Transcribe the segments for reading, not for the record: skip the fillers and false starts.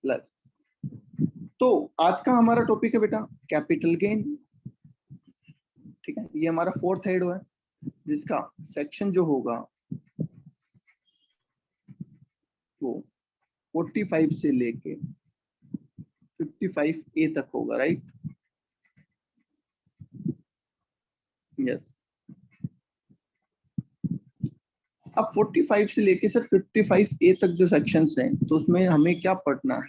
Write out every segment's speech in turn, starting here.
Plus. तो आज का हमारा टॉपिक है बेटा कैपिटल गेन। ठीक है, ये हमारा फोर्थ हेड है जिसका सेक्शन जो होगा वो 45 से लेके 55A तक होगा, राइट? यस। अब 45 से लेके सर 55A तक जो सेक्शंस हैं तो उसमें हमें क्या पढ़ना है?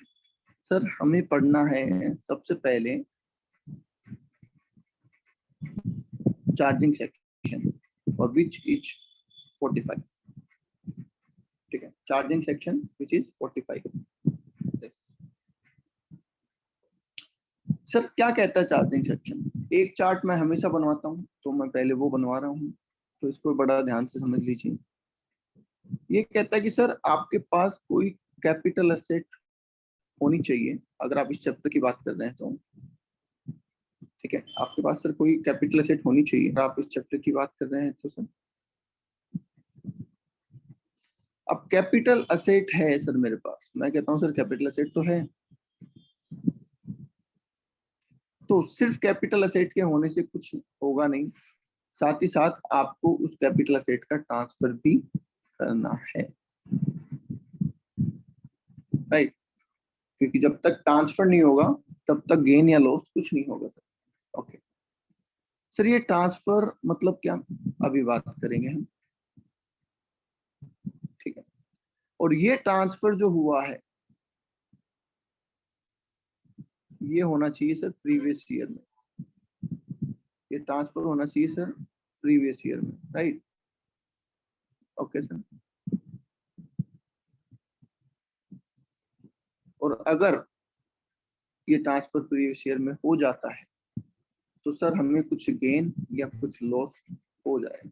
सर हमें पढ़ना है सबसे पहले चार्जिंग सेक्शन और विच इज 45। ठीक है, charging section which is 45। Sir क्या कहता है चार्जिंग सेक्शन? एक चार्ट मैं हमेशा बनवाता हूँ, तो मैं पहले वो बनवा रहा हूँ, तो इसको बड़ा ध्यान से समझ लीजिए। ये कहता है कि सर आपके पास कोई कैपिटल एसेट होनी चाहिए, अगर आप इस चैप्टर की बात कर रहे हैं तो। ठीक है, आपके पास सर कोई कैपिटल एसेट होनी चाहिए अगर आप इस चैप्टर की बात कर रहे हैं तो सर। अब कैपिटल एसेट है सर मेरे पास, मैं कहता हूँ सर कैपिटल एसेट तो है, तो सिर्फ कैपिटल एसेट के होने से कुछ होगा नहीं, साथ ही साथ आपको उस कैपिटल एसेट का ट्रांसफर भी करना है, राइट? क्योंकि जब तक ट्रांसफर नहीं होगा तब तक गेन या लॉस कुछ नहीं होगा सर। ओके सर, ये ट्रांसफर मतलब क्या, अभी बात करेंगे हम। ठीक है, और ये ट्रांसफर जो हुआ है ये होना चाहिए सर प्रीवियस ईयर में, ये ट्रांसफर होना चाहिए सर प्रीवियस ईयर में, राइट? ओके सर, और अगर ये ट्रांसफर प्रीवियस ईयर में हो जाता है तो सर हमें कुछ गेन या कुछ लॉस हो जाएगा।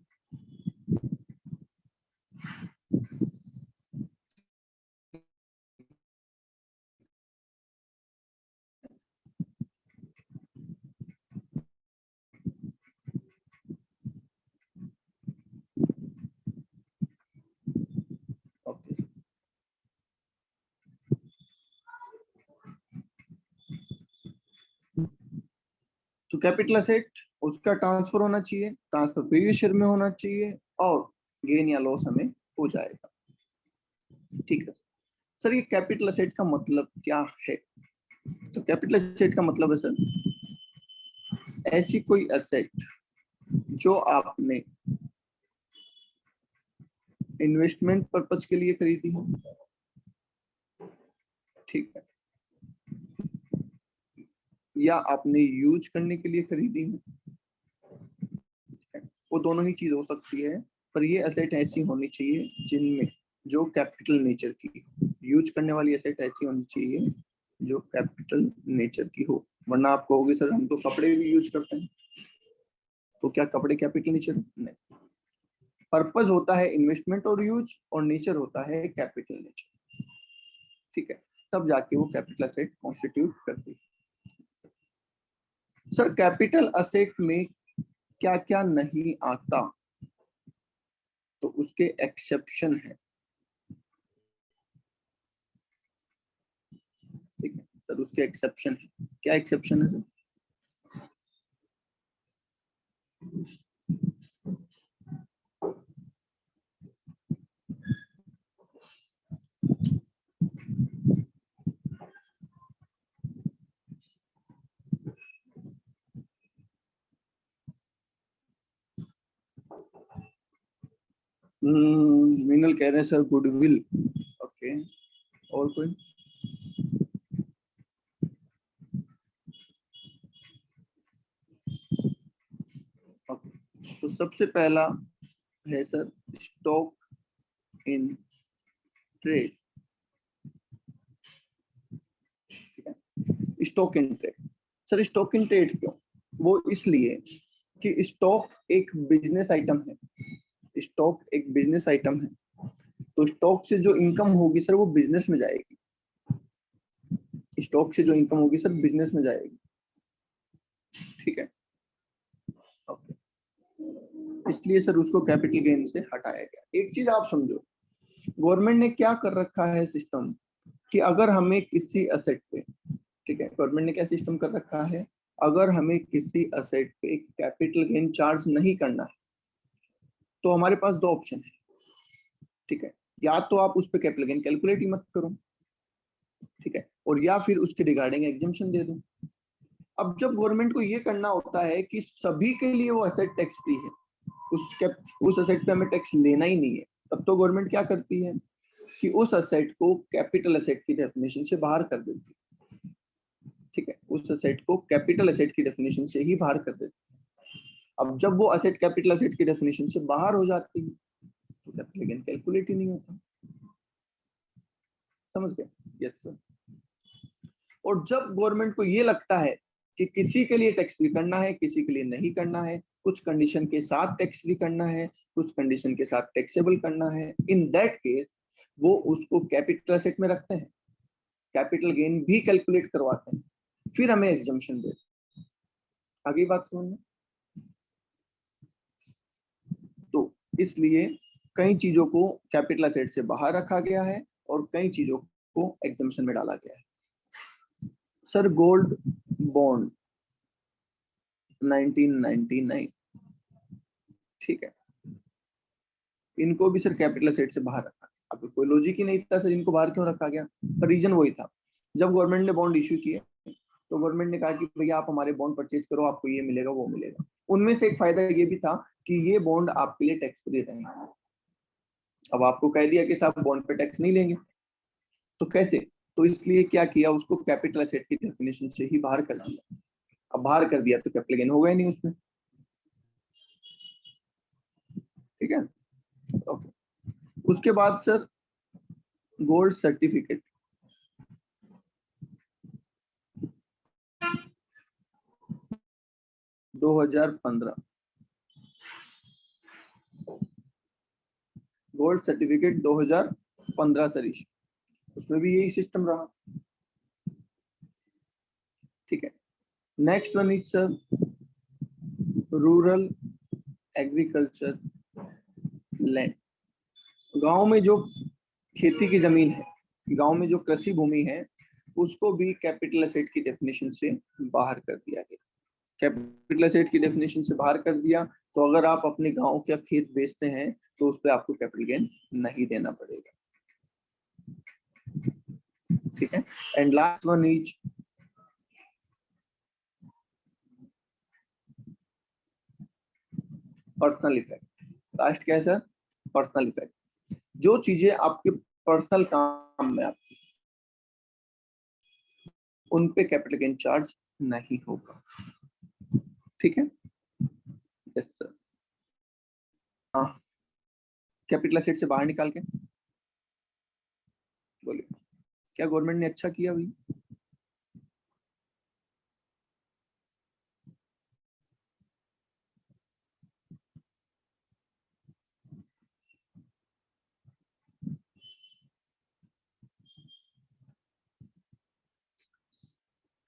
ओके, तो कैपिटल एसेट उसका ट्रांसफर होना चाहिए, ट्रांसफर प्रीवियस ईयर में होना चाहिए, और गेन या लॉस हमें हो जाएगा। ठीक है सर, ये कैपिटल एसेट का मतलब क्या है? तो कैपिटल एसेट का मतलब है सर ऐसी कोई एसेट जो आपने इन्वेस्टमेंट पर्पज के लिए खरीदी हो, ठीक है, या आपने यूज करने के लिए खरीदी है, वो दोनों ही चीज हो सकती है, पर ये एसेट ऐसी होनी चाहिए जिनमें जो कैपिटल नेचर की, यूज करने वाली एसेट ऐसी होनी चाहिए जो कैपिटल नेचर की हो। वरना आप कहोगे सर हम तो कपड़े भी यूज करते हैं, तो क्या कपड़े कैपिटल नेचर? नहीं, पर्पज होता है इन्वेस्टमेंट और यूज, और नेचर होता है कैपिटल नेचर। ठीक है, तब जाके वो कैपिटल एसेट कॉन्स्टिट्यूट करती है। सर कैपिटल एसेट में क्या क्या नहीं आता, तो उसके एक्सेप्शन है। ठीक है सर, उसके एक्सेप्शन है। क्या एक्सेप्शन है सर? मीनल कह रहे हैं सर गुडविल। ओके, और कोई? ओके, तो सबसे पहला है सर स्टॉक इन ट्रेड। ठीक है, stock in trade. Sir stock in trade क्यों? वो इसलिए कि स्टॉक एक बिजनेस आइटम है, स्टॉक एक बिजनेस आइटम है, तो स्टॉक से जो इनकम होगी सर वो बिजनेस में जाएगी, स्टॉक से जो इनकम होगी सर बिजनेस में जाएगी। ठीक है, ओके, इसलिए सर उसको कैपिटल गेन से हटाया गया। एक चीज आप समझो गवर्नमेंट ने क्या कर रखा है सिस्टम कि अगर हमें किसी असेट पे, ठीक है, गवर्नमेंट ने क्या सिस्टम कर रखा है, अगर हमें किसी असेट पे कैपिटल गेन चार्ज नहीं करना है तो हमारे पास दो ऑप्शन है, ठीक है, या तो आप उस पे कैपिटल गेन कैलकुलेट ही मत करो, ठीक है, और या फिर उसके रिगार्डिंग एग्जम्पशन दे दो। अब जब गवर्नमेंट को ये करना होता है कि सभी के लिए वो असेट टैक्स फ्री है, उस असेट पे हमें टैक्स लेना ही नहीं है, तब तो गवर्नमेंट क्या करती है कि उस असेट को कैपिटल असेट की डेफिनेशन से बाहर कर देती है, ठीक है, उस असेट को कैपिटल असेट की डेफिनेशन से ही बाहर कर देती है। अब जब वो असेट कैपिटल असेट की डेफिनेशन से बाहर हो जाती है तो कैपिटल गेन कैलकुलेट ही नहीं होता। समझ गए? Yes sir. और जब गवर्नमेंट को ये लगता है कि किसी के लिए टैक्स फ्री करना है, किसी के लिए नहीं करना है, कुछ कंडीशन के साथ टैक्स फ्री करना है, कुछ कंडीशन के साथ टैक्सेबल करना है, इन दैट केस वो उसको कैपिटल एसेट में रखते हैं, कैपिटल गेन भी कैलकुलेट करवाते हैं, फिर हमें एग्जम्पशन देते हैं। आगे बात समझ में? तो इसलिए कई चीजों को कैपिटल एसेट से बाहर रखा गया है और कई चीजों को एग्जम्पशन में डाला गया है। सर गोल्ड बॉन्ड 1999, ठीक है, इनको भी सर कैपिटल एसेट से बाहर रखा। अब कोई लॉजिक ही नहीं था सर इनको बाहर क्यों रखा गया, पर रीजन वही था, जब गवर्नमेंट ने बॉन्ड इश्यू किए तो गवर्नमेंट ने कहा कि भैया आप हमारे बॉन्ड परचेज करो, आपको ये मिलेगा वो मिलेगा। उनमें से एक फायदा ये भी था कि ये बॉन्ड आपके लिए टैक्स फ्री रहेंगे। अब आपको कह दिया कि साहब बॉन्ड पे टैक्स नहीं लेंगे, तो कैसे? तो इसलिए क्या किया, उसको कैपिटल एसेट की डेफिनेशन से ही बाहर कर दिया। अब बाहर कर दिया तो कैपिटल गेन होगा ही नहीं उसमें, ठीक है, ओके। उसके बाद सर गोल्ड सर्टिफिकेट, दो 2015 गोल्ड सर्टिफिकेट 2015 सर इशू, उसमें भी यही सिस्टम रहा, ठीक है। Next one is sir rural agriculture land, गांव में जो खेती की जमीन है, गांव में जो कृषि भूमि है, उसको भी कैपिटल एसेट की डेफिनेशन से बाहर कर दिया गया। कैपिटल एसेट की डेफिनेशन से बाहर कर दिया तो अगर आप अपने गांव का खेत बेचते हैं तो उस पर आपको कैपिटल गेन नहीं देना पड़ेगा, ठीक है। And last one is personal effect. Last क्या है सर? Personal effect. जो चीजें आपके पर्सनल काम में आपकी, उन पे कैपिटल गेन चार्ज नहीं होगा, ठीक है। Yes sir. हाँ, कैपिटल एसेट से बाहर निकाल के बोलिए, क्या गवर्नमेंट ने अच्छा किया भाई?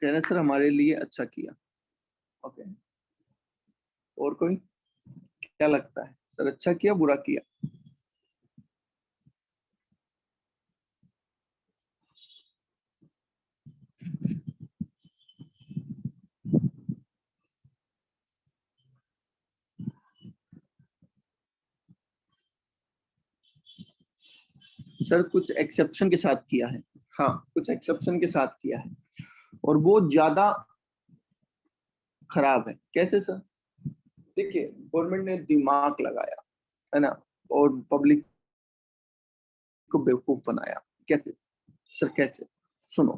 कह रहे सर हमारे लिए अच्छा किया, ओके। और कोई क्या लगता है सर, अच्छा किया बुरा किया? सर कुछ एक्सेप्शन के साथ किया है, हाँ कुछ एक्सेप्शन के साथ किया है, और वो ज्यादा खराब है। कैसे सर? देखिए गवर्नमेंट ने दिमाग लगाया है ना, और पब्लिक को बेवकूफ बनाया। कैसे सर, कैसे? सुनो,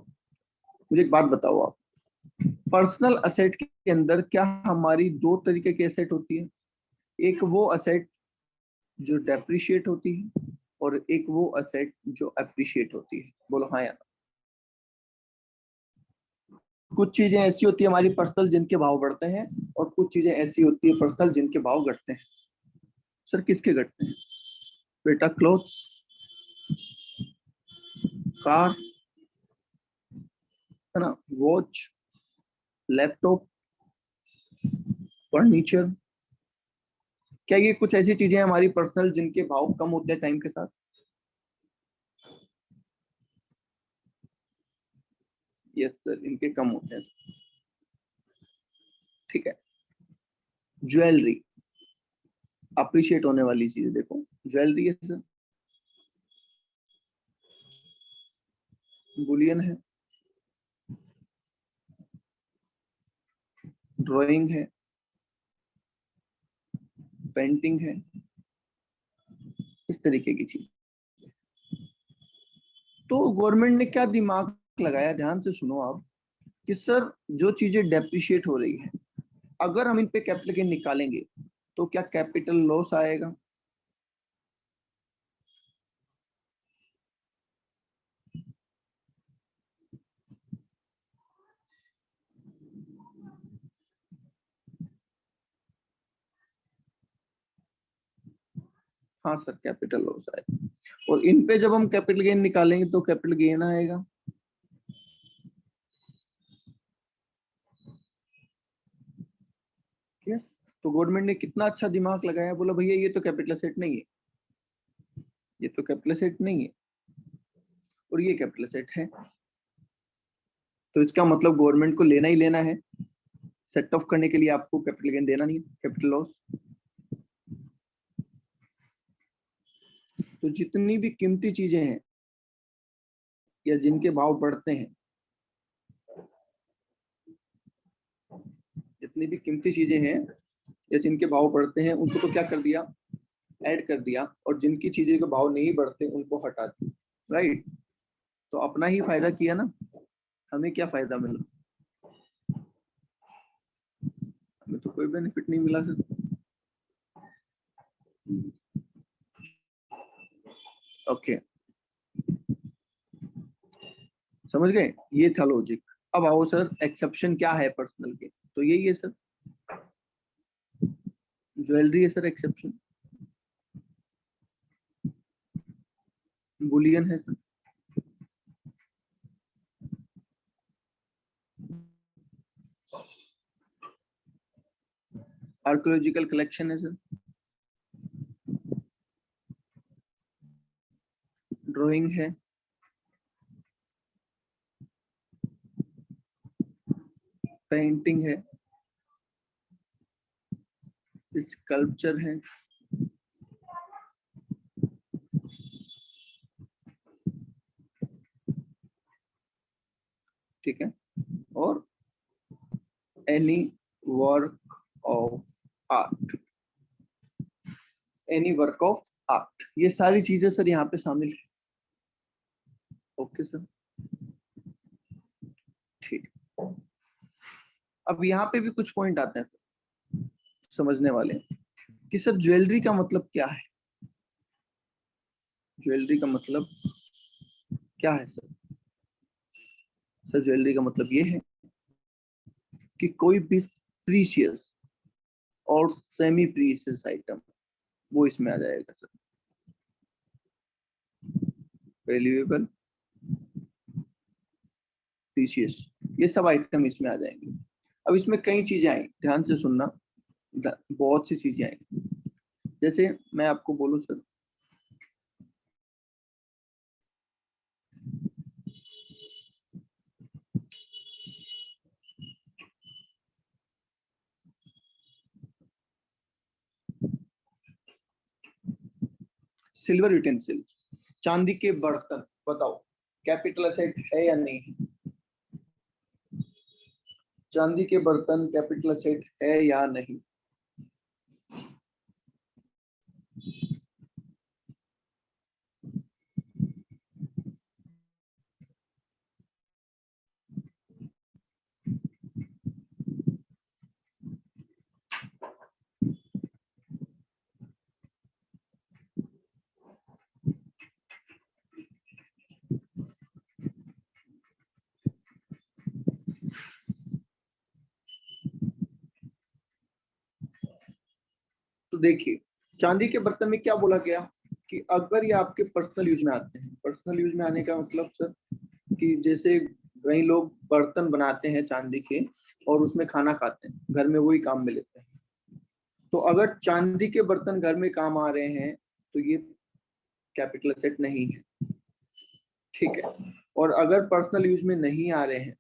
मुझे एक बात बताओ आप, पर्सनल असेट के अंदर क्या हमारी दो तरीके की असेट होती है, एक वो असेट जो डेप्रिशिएट होती है और एक वो असेट जो अप्रिशिएट होती है। बोलो हाँ यार। कुछ चीजें ऐसी होती है हमारी पर्सनल जिनके भाव बढ़ते हैं, और कुछ चीजें ऐसी होती है पर्सनल जिनके भाव घटते हैं। सर किसके घटते हैं बेटा? क्लोथ्स, कार, है ना, वॉच, लैपटॉप, फर्नीचर, क्या ये कुछ ऐसी चीजें हैं हमारी पर्सनल जिनके भाव कम होते हैं टाइम के साथ? यस सर, इनके कम होते हैं। ठीक है, ज्वेलरी अप्रिशिएट होने वाली चीज है। देखो ज्वेलरी है सर, बुलियन है, ड्राइंग है, पेंटिंग है, इस तरीके की चीज। तो गवर्नमेंट ने क्या दिमाग लगाया, ध्यान से सुनो आप, कि सर जो चीजें डेप्रिशिएट हो रही है, अगर हम इन पे कैपिटल गेन निकालेंगे तो क्या कैपिटल लॉस आएगा? हाँ सर, कैपिटल लॉस आएगा। और इन पे जब हम कैपिटल गेन निकालेंगे तो कैपिटल गेन आएगा। यस, तो गवर्नमेंट ने कितना अच्छा दिमाग लगाया, बोला भैया ये तो कैपिटल सेट नहीं है, ये तो कैपिटल सेट नहीं है, और ये कैपिटल सेट है। तो इसका मतलब गवर्नमेंट को लेना ही लेना है, सेट ऑफ करने के लिए आपको कैपिटल गेन देना नहीं है, कैपिटल लॉस। तो जितनी भी कीमती चीजें हैं या जिनके भाव बढ़ते हैं, जितनी भी कीमती चीजें हैं या जिनके भाव बढ़ते हैं, उनको तो क्या कर दिया, ऐड कर दिया, और जिनकी चीजें के भाव नहीं बढ़ते उनको हटा दिया। राइट, तो अपना ही फायदा किया ना, हमें क्या फायदा मिला? हमें तो कोई बेनिफिट नहीं मिला सर। ओके, समझ गए, ये था लॉजिक। अब आओ सर, एक्सेप्शन क्या है पर्सनल के, तो यही है सर, ज्वेलरी है सर एक्सेप्शन, बुलियन है सर, आर्कियोलॉजिकल कलेक्शन है सर, ड्राइंग है, पेंटिंग है, स्कल्पचर है, ठीक है, और any work of art, any work of art, ये सारी चीजें सर यहाँ पे शामिल है। ओके सर, ठीक। अब यहाँ पे भी कुछ पॉइंट आते हैं समझने वाले, कि सर ज्वेलरी का मतलब क्या है, ज्वेलरी का मतलब क्या है सर? सर ज्वेलरी का मतलब ये है कि कोई भी प्रीशियस और सेमी प्रीशियस आइटम वो इसमें आ जाएगा सर, वैल्यूएबल, प्रीशियस, ये सब आइटम इसमें आ जाएंगे। अब इसमें कई चीजें आई, ध्यान से सुनना, बहुत सी चीजें आई। जैसे मैं आपको बोलूं सर, सिल्वर यूटेंसिल, चांदी के बर्तन, बताओ कैपिटल असेट है या नहीं? चांदी के बर्तन कैपिटल असेट है या नहीं? तो देखिए, चांदी के बर्तन में क्या बोला गया, कि अगर ये आपके पर्सनल यूज में आते हैं, पर्सनल यूज में आने का मतलब सर, कि जैसे कई लोग बर्तन बनाते हैं चांदी के और उसमें खाना खाते हैं, घर में वही काम में लेते हैं, तो अगर चांदी के बर्तन घर में काम आ रहे हैं तो ये कैपिटल असेट नहीं है, ठीक है। और अगर पर्सनल यूज में नहीं आ रहे हैं,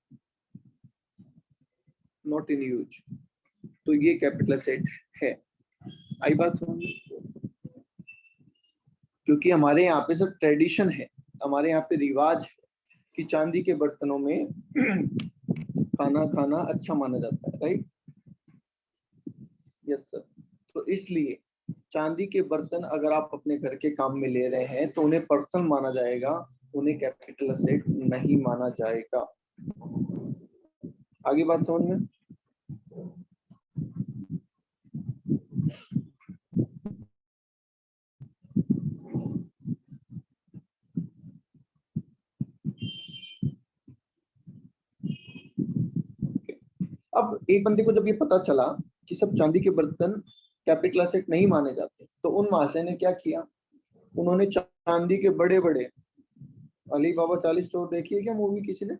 नॉट इन यूज, तो ये कैपिटल एसेट है। आई बात समझ में? क्योंकि हमारे यहाँ पे सब ट्रेडिशन है, हमारे यहाँ पे रिवाज है कि चांदी के बर्तनों में खाना खाना अच्छा माना जाता है, राइट? Yes sir. तो इसलिए चांदी के बर्तन अगर आप अपने घर के काम में ले रहे हैं तो उन्हें पर्सनल माना जाएगा, उन्हें कैपिटल एसेट नहीं माना जाएगा। आगे बात समझ में? अब एक बंदे को जब ये पता चला कि सब चांदी के बर्तन कैपिटल एसेट नहीं माने जाते, तो उन महाशय ने क्या किया, उन्होंने चांदी के बड़े बड़े, अली बाबा 40 चोर देखी है क्या मूवी किसी ने?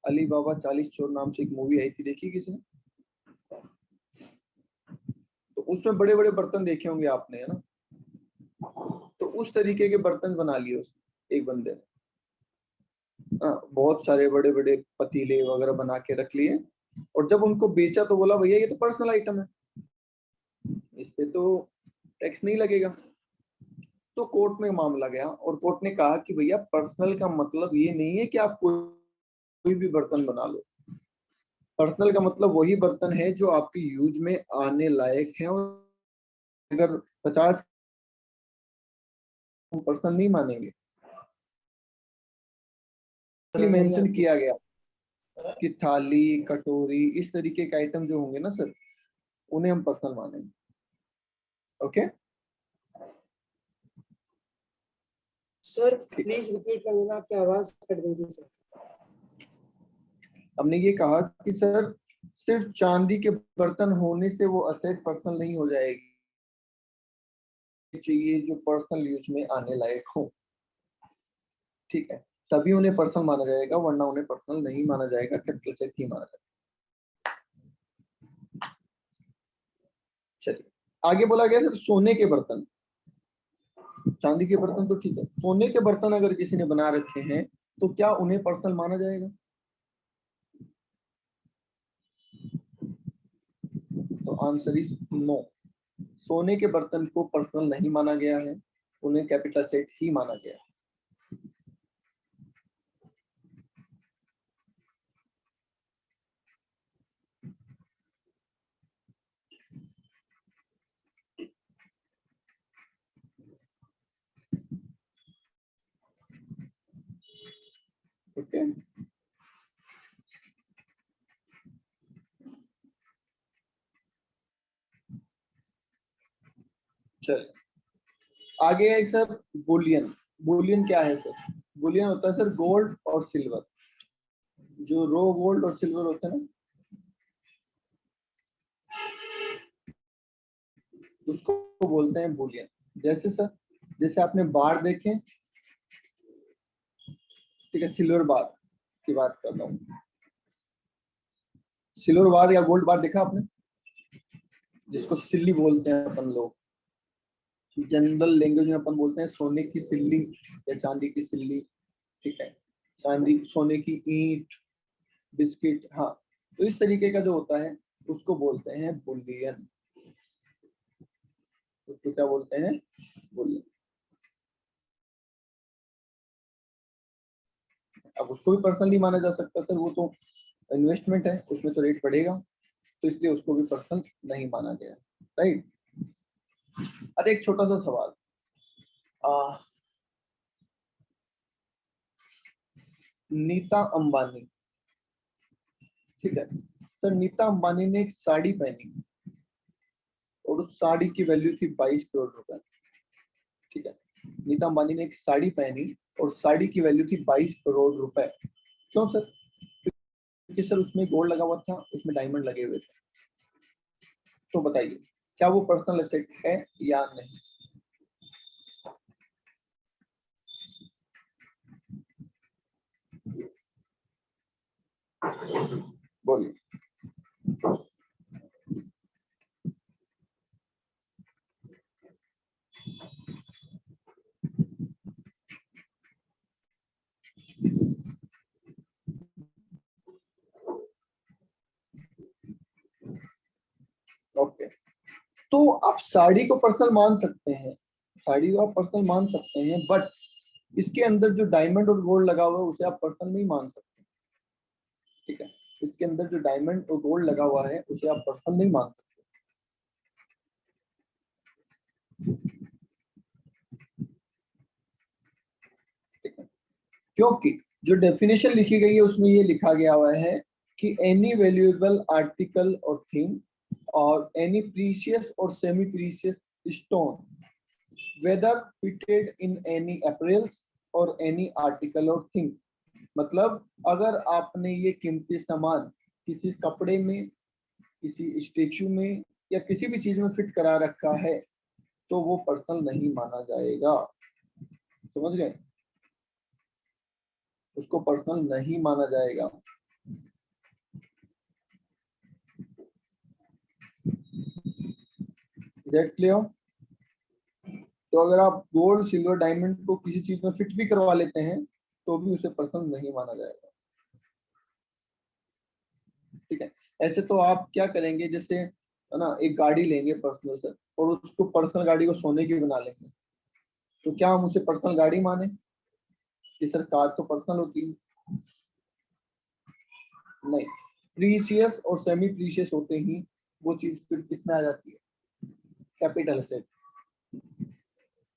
अली बाबा 40 चोर नाम से एक मूवी आई थी, देखी किसी ने? तो उसमें बड़े बड़े बर्तन देखे होंगे आपने, है ना? तो उस तरीके के बर्तन बना लिए उसने एक बंदे ने, बहुत सारे बड़े बड़े पतीले वगैरह बना के रख लिए, और जब उनको बेचा तो बोला भैया ये तो पर्सनल आइटम है, इस पे तो टैक्स नहीं लगेगा। तो कोर्ट में मामला गया और कोर्ट ने कहा कि भैया पर्सनल का मतलब ये नहीं है कि आप कोई भी बर्तन बना लो। पर्सनल का मतलब वही बर्तन है जो आपके यूज में आने लायक है, और अगर 50 पर्सनल नहीं मानेंगे। मेंशन किया गया कि थाली कटोरी इस तरीके के आइटम जो होंगे ना सर, उन्हें हम पर्सनल मानेंगे। ओके सर प्लीज रिपीट कर देना, आपकी आवाज कट गई थी सर। हमने ये कहा कि सर सिर्फ चांदी के बर्तन होने से वो असेट पर्सनल नहीं हो जाएगी, चाहिए जो पर्सनल यूज में आने लायक हो, ठीक है, तभी उन्हें पर्सनल माना जाएगा, वरना उन्हें पर्सनल नहीं माना जाएगा, कैपिटल एसेट ही माना जाएगा। चलिए आगे बोला गया सर सोने के बर्तन, चांदी के बर्तन तो ठीक है, सोने के बर्तन अगर किसी ने बना रखे हैं तो क्या उन्हें पर्सनल माना जाएगा? तो आंसर इज नो, सोने के बर्तन को पर्सनल नहीं माना गया है, उन्हें कैपिटल एसेट ही माना गया है। ओके चल आगे है सर बुलियन। बुलियन क्या है सर? बुलियन होता है सर गोल्ड और सिल्वर, जो रो गोल्ड और सिल्वर होते हैं ना, उसको बोलते हैं बुलियन। जैसे सर, जैसे आपने बार देखे, ठीक है, सिल्वर बार की बात कर रहा हूँ, सिल्वर बार या गोल्ड बार देखा आपने, जिसको सिल्ली बोलते हैं अपन लोग, जनरल लैंग्वेज में अपन बोलते हैं सोने की सिल्ली या चांदी की सिल्ली, ठीक है, चांदी सोने की ईंट, बिस्किट, हाँ, तो इस तरीके का जो होता है उसको बोलते हैं बुलियन। उसको क्या बोलते हैं? बुलियन। अब उसको भी पर्सनली माना जा सकता है सर, वो तो इन्वेस्टमेंट है, उसमें तो रेट बढ़ेगा, तो इसलिए उसको भी पर्सनल नहीं माना गया, राइट? अरे एक छोटा सा सवाल, नीता अंबानी, ठीक है सर, नीता अंबानी ने एक साड़ी पहनी और उस साड़ी की वैल्यू थी 22 करोड़ रुपए, ठीक है, नीता अंबानी ने एक साड़ी पहनी और साड़ी की वैल्यू थी 22 करोड़ रुपए, क्यों सर? क्योंकि सर उसमें गोल्ड लगा हुआ था, उसमें डायमंड लगे हुए थे, तो बताइए क्या वो पर्सनल एसेट है या नहीं? बोलिए। ओके, तो आप साड़ी को पर्सनल मान सकते हैं, साड़ी को आप पर्सनल मान सकते हैं, बट इसके अंदर जो डायमंड और गोल्ड लगा हुआ है उसे आप पर्सनल नहीं मान सकते। ठीक है, इसके अंदर जो डायमंड और गोल्ड लगा हुआ है उसे आप पर्सनल नहीं मान सकते। ठीक है, क्योंकि जो डेफिनेशन लिखी गई है उसमें ये लिखा गया हुआ है कि एनी वैल्यूएबल आर्टिकल और थिंग और एनी प्रीशियस और semi precious stone whether fitted in any apparels or any article or thing, मतलब अगर आपने ये कीमती सामान किसी कपड़े में, किसी स्टेचू में या किसी भी चीज में फिट करा रखा है तो वो पर्सनल नहीं माना जाएगा। समझ गए, उसको पर्सनल नहीं माना जाएगा। That clear? तो अगर आप गोल्ड सिल्वर डायमंड को किसी चीज में फिट भी करवा लेते हैं तो भी उसे पर्सनल नहीं माना जाएगा। ठीक है, ऐसे तो आप क्या करेंगे, जैसे है ना, एक गाड़ी लेंगे पर्सनल से और उसको पर्सनल गाड़ी को सोने की बना लेंगे, तो क्या हम उसे पर्सनल गाड़ी माने कि सर कार तो पर्सनल होती है? नहीं, प्रीशियस और सेमी प्रीशियस होते ही वो चीज फिर किसमें आ जाती है? Capital asset.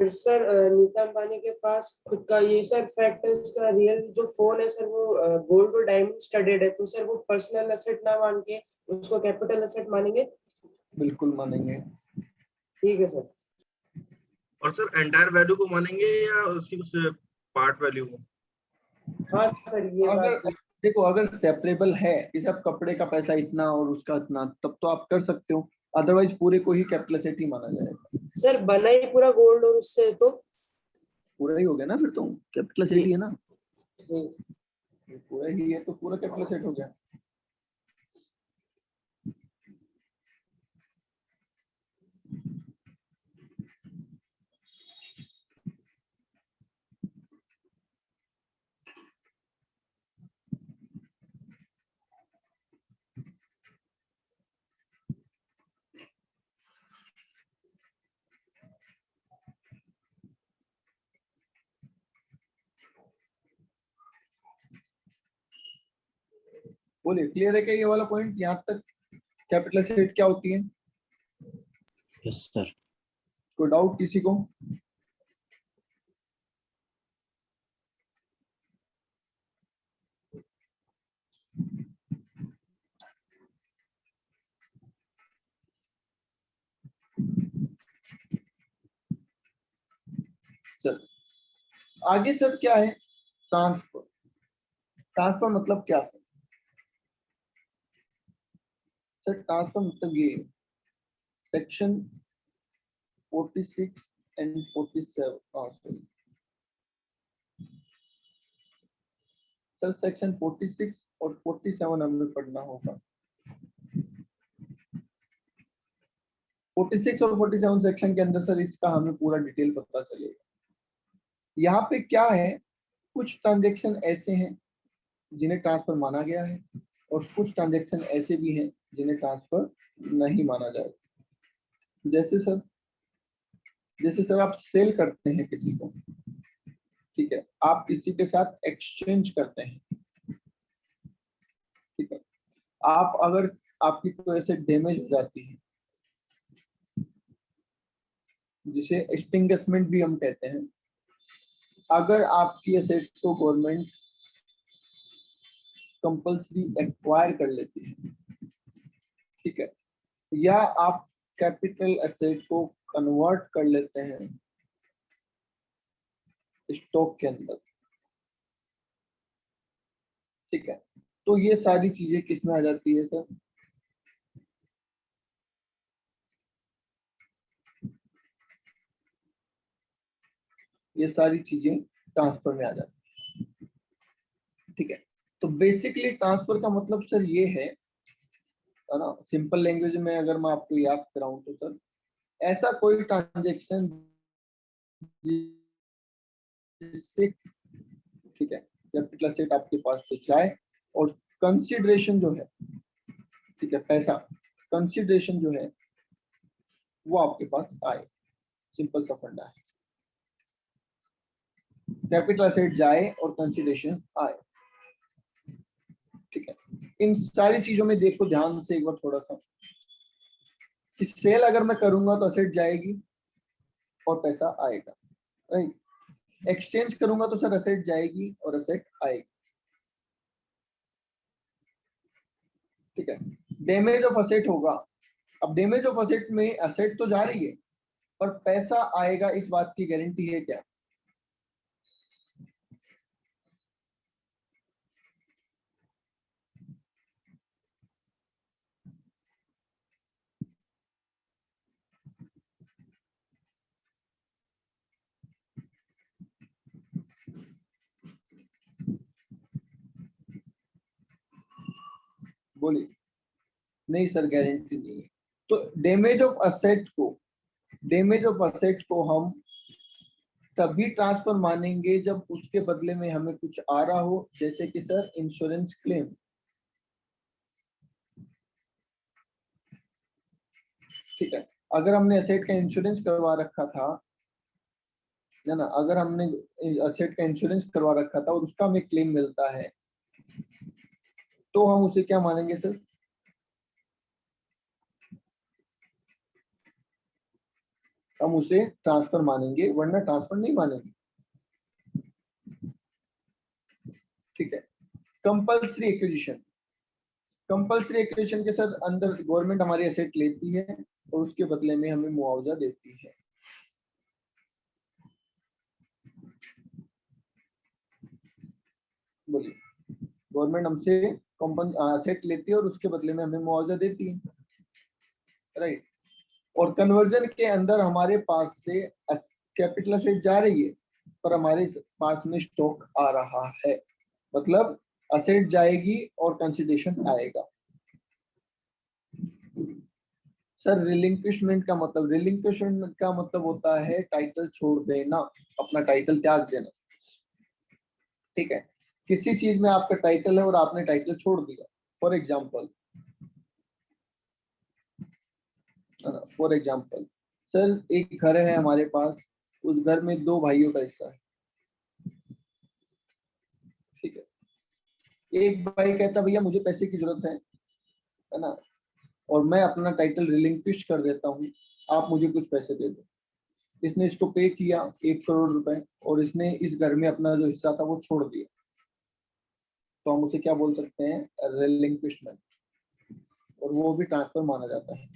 फिर सर नीता अंबानी के पास खुद का ये सर फैक्ट है, उसका रियल जो फोन है सर वो गोल्ड और डायमंड स्टडेड है, तो सर वो पर्सनल एसेट ना मान के उसको कैपिटल एसेट मानेंगे? बिल्कुल मानेंगे। ठीक है सर। और सर एंटायर वैल्यू को मानेंगे या उसकी कुछ पार्ट वैल्यू को? हाँ सर ये अगर बात देखो, अगर सेपरेबल है कि सब कपड़े का पैसा इतना और उसका इतना, तब तो आप कर सकते हो, अदरवाइज पूरे को ही कैपिटल एसेट ही माना जाएगा। सर बना ही पूरा गोल्ड और उससे तो पूरा ही हो गया ना, फिर तो कैपिटल एसेट ही है ना, हम्म, पूरा ही है तो पूरा कैपिटल एसेट हो गया। बोलिए, क्लियर है क्या ये वाला पॉइंट यहाँ तक? कैपिटल एसेट क्या होती है? Yes sir. कोई डाउट किसी को? चल आगे सर क्या है? ट्रांसफर। ट्रांसफर मतलब क्या सर? सर ट्रांसफर मतलब ये section 46 and 47, sorry sir, section 46 और 47 हमें पढ़ना होगा। 46 और 47 सेक्शन के अंदर सर इसका हमें पूरा डिटेल पता चलेगा। यहाँ पे क्या है, कुछ ट्रांजेक्शन ऐसे हैं जिन्हें ट्रांसफर माना गया है और कुछ ट्रांजेक्शन ऐसे भी हैं जिन्हें ट्रांसफर नहीं माना जाएगा। जैसे सर आप सेल करते हैं किसी को, ठीक है, आप किसी के साथ एक्सचेंज करते हैं, ठीक है, आप अगर आपकी कोई ऐसे डैमेज हो जाती है जिसे एक्सटिंग्विशमेंट भी हम कहते हैं, अगर आपकी एसेट को गवर्नमेंट कंपल्सरी एक्वायर कर लेती है, ठीक है, या आप कैपिटल एसेट को कन्वर्ट कर लेते हैं स्टॉक के अंदर, ठीक है, तो ये सारी चीजें किसमें आ जाती है सर? ये सारी चीजें ट्रांसफर में आ जाती है, ठीक है। तो बेसिकली ट्रांसफर का मतलब सर ये है ना, सिंपल लैंग्वेज में अगर मैं आपको याद कराऊं तो सर, ऐसा कोई ट्रांजेक्शन जिससे, ठीक है, कैपिटल एसेट आपके पास से जाए और कंसीडरेशन जो है, ठीक है, पैसा कंसीडरेशन जो है वो आपके पास आए। सिंपल सा फंडा है। कैपिटल एसेट जाए और कंसीडरेशन आए। ठीक है, इन सारी चीजों में देखो ध्यान से एक बार थोड़ा सा कि सेल अगर मैं करूंगा तो एसेट जाएगी और पैसा आएगा, राइट। एक्सचेंज करूंगा तो सर एसेट जाएगी और एसेट आएगी। ठीक है, डैमेज ऑफ एसेट होगा। अब डैमेज ऑफ एसेट में एसेट तो जा रही है पर पैसा आएगा, इस बात की गारंटी है क्या? बोलिए। नहीं सर, गारंटी नहीं है। तो डैमेज ऑफ असेट को हम तभी ट्रांसफर मानेंगे जब उसके बदले में हमें कुछ आ रहा हो, जैसे कि सर इंश्योरेंस क्लेम। ठीक है, अगर हमने असेट का इंश्योरेंस करवा रखा था, है ना, अगर हमने असेट का इंश्योरेंस करवा रखा था और उसका हमें क्लेम मिलता है तो हम उसे क्या मानेंगे सर? हम उसे ट्रांसफर मानेंगे, वरना ट्रांसफर नहीं मानेंगे। ठीक है, कंपल्सरी एक्विजिशन के साथ अंदर गवर्नमेंट हमारी एसेट लेती है और उसके बदले में हमें मुआवजा देती है। बोलिए, गवर्नमेंट हमसे एसेट लेती है और उसके बदले में हमें मुआवजा देती है, राइट। और कन्वर्जन के अंदर हमारे पास से कैपिटल एसेट जा रही है पर हमारे पास में स्टॉक आ रहा है, मतलब एसेट जाएगी और कंसिडरेशन आएगा। सर रिलिंक्विशमेंट का मतलब होता है टाइटल छोड़ देना, अपना टाइटल त्याग देना। ठीक है, किसी चीज में आपका टाइटल है और आपने टाइटल छोड़ दिया। फॉर एग्जाम्पल सर एक घर है हमारे पास, उस घर में 2 भाइयों का हिस्सा है। ठीक है, एक भाई कहता भैया मुझे पैसे की जरूरत है ना, और मैं अपना टाइटल रिलिंक्विश कर देता हूँ, आप मुझे कुछ पैसे दे दो। इसने इसको पे किया 1 करोड़ रुपए और इसने इस घर में अपना जो हिस्सा था वो छोड़ दिया, तो हम उसे क्या बोल सकते हैं? रिलिंक्विशमेंट, और वो भी ट्रांसफर माना जाता है।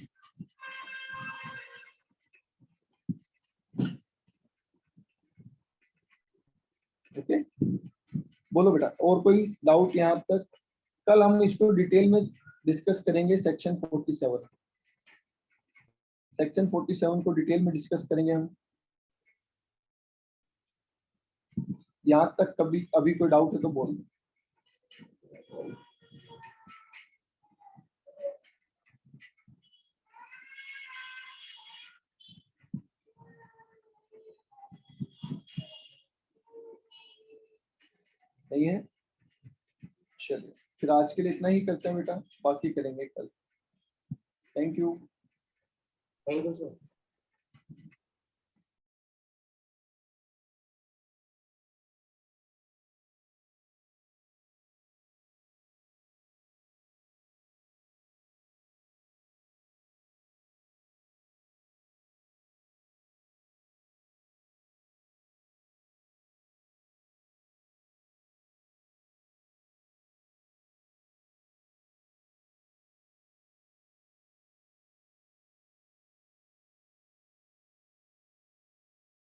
ओके, बोलो बेटा, और कोई डाउट यहाँ तक? कल हम इसको डिटेल में डिस्कस करेंगे। सेक्शन 47 को डिटेल में डिस्कस करेंगे हम। यहाँ तक कभी अभी कोई डाउट है तो बोल दो। नहीं है? चलिए फिर आज के लिए इतना ही करते हैं बेटा, बाकी करेंगे कल। Thank you. Thank you sir.